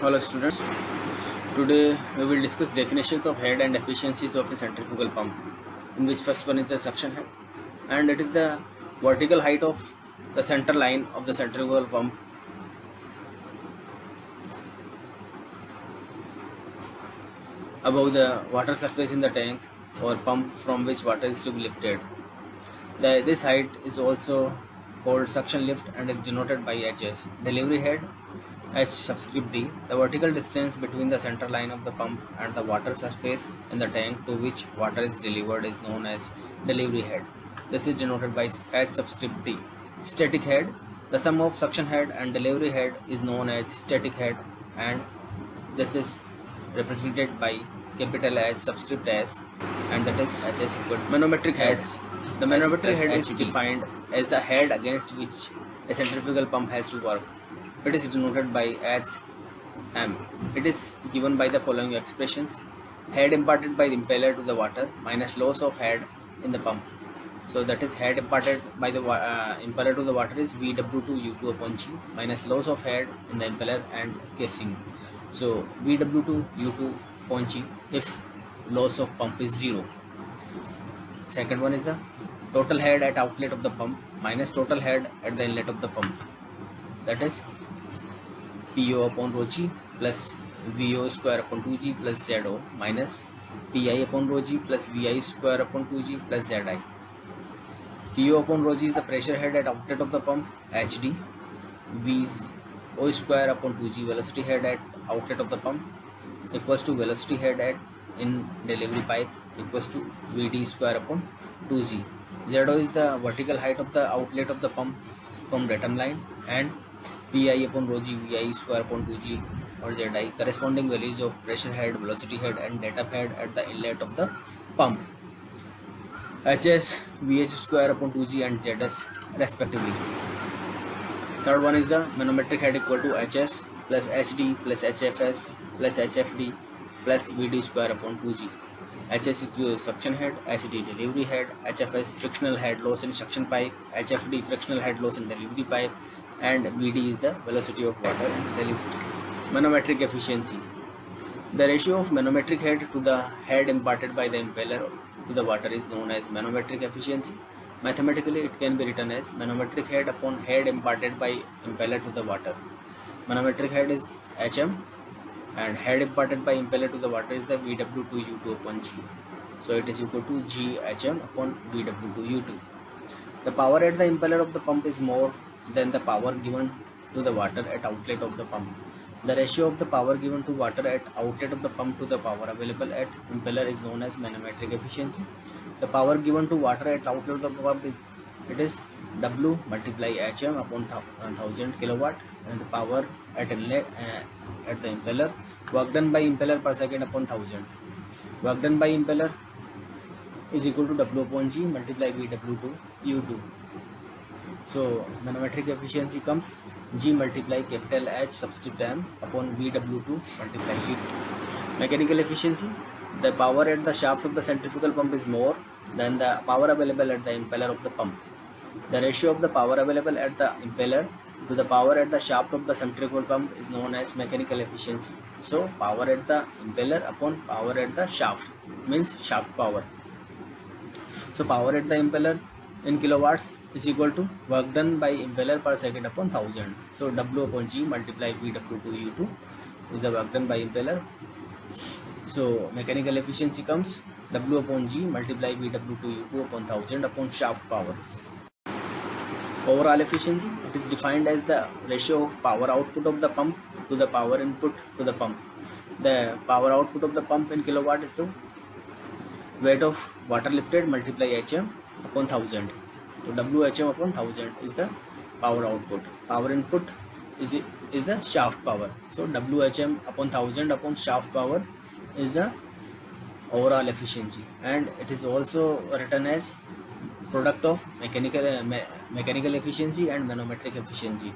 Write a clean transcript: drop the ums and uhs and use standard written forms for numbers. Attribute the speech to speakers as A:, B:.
A: Hello students, today we will discuss definitions of head and efficiencies of a centrifugal pump, in which first one is the suction head, and it is the vertical height of the center line of the centrifugal pump above the water surface in the tank or pump from which water is to be lifted. This height is also called suction lift and is denoted by HS. Delivery head H subscript D. The vertical distance between the center line of the pump and the water surface in the tank to which water is delivered is known as delivery head. This is denoted by H subscript D. Static head. The sum of suction head and delivery head is known as static head, and this is represented by capital H subscript S, and that is HS equal to manometric head. The manometric head is defined as the head against which a centrifugal pump has to work. It is denoted by as M. It is given by the following expressions: head imparted by the impeller to the water minus loss of head in the pump. So that is head imparted by the impeller to the water is VW2 U2 upon G minus loss of head in the impeller and casing. So VW2 U2 upon G if loss of pump is 0. Second one is the total head at outlet of the pump minus total head at the inlet of the pump. That is PO upon rho G plus VO square upon 2G plus ZO minus PI upon rho G plus VI square upon 2G plus ZI. PO upon rho G is the pressure head at outlet of the pump, HD. VO square upon 2G velocity head at outlet of the pump equals to velocity head at in delivery pipe equals to VD square upon 2G. ZO is the vertical height of the outlet of the pump from datum line, and PI upon rho G VI square upon 2G or ZI corresponding values of pressure head, velocity head and datum head at the inlet of the pump. HS, VH square upon 2G and ZS respectively. Third one is the manometric head equal to HS plus HD plus HFS plus HFD plus VD square upon 2G. HS is suction head, HD delivery head, HFS frictional head loss in suction pipe, HFD frictional head loss in delivery pipe, and VD is the velocity of water in delivery. Manometric efficiency. The ratio of manometric head to the head imparted by the impeller to the water is known as manometric efficiency. Mathematically, it can be written as manometric head upon head imparted by impeller to the water. Manometric head is HM, and head imparted by impeller to the water is the VW2 U2 upon G. So it is equal to GHM upon VW2 U2. The power at the impeller of the pump is more than the power given to the water at outlet of the pump. The ratio of the power given to water at outlet of the pump to the power available at impeller is known as manometric efficiency. The power given to water at outlet of the pump is W multiply HM upon 1000 kilowatt, and the power at inlet at the impeller, work done by impeller per second upon 1000. Work done by impeller is equal to W upon G multiply VW2 U2. So manometric efficiency comes G multiply capital H subscript M upon VW2 multiply V2. Mechanical efficiency. The power at the shaft of the centrifugal pump is more than the power available at the impeller of the pump. The ratio of the power available at the impeller to the power at the shaft of the centrifugal pump is known as mechanical efficiency. So power at the impeller upon power at the shaft means shaft power. So power at the impeller in kilowatts is equal to work done by impeller per second upon 1000. So W upon G multiply VW2 U2 is the work done by impeller. So mechanical efficiency comes W upon G multiply VW2 U2 upon 1000 upon shaft power. Overall efficiency, it is defined as the ratio of power output of the pump to the power input to the pump. The power output of the pump in kilowatt is the weight of water lifted multiply HM upon 1000. So WHM upon 1000 is the power output. Power input is the shaft power. So WHM upon 1000 upon shaft power is the overall efficiency, and it is also written as product of mechanical efficiency and manometric efficiency.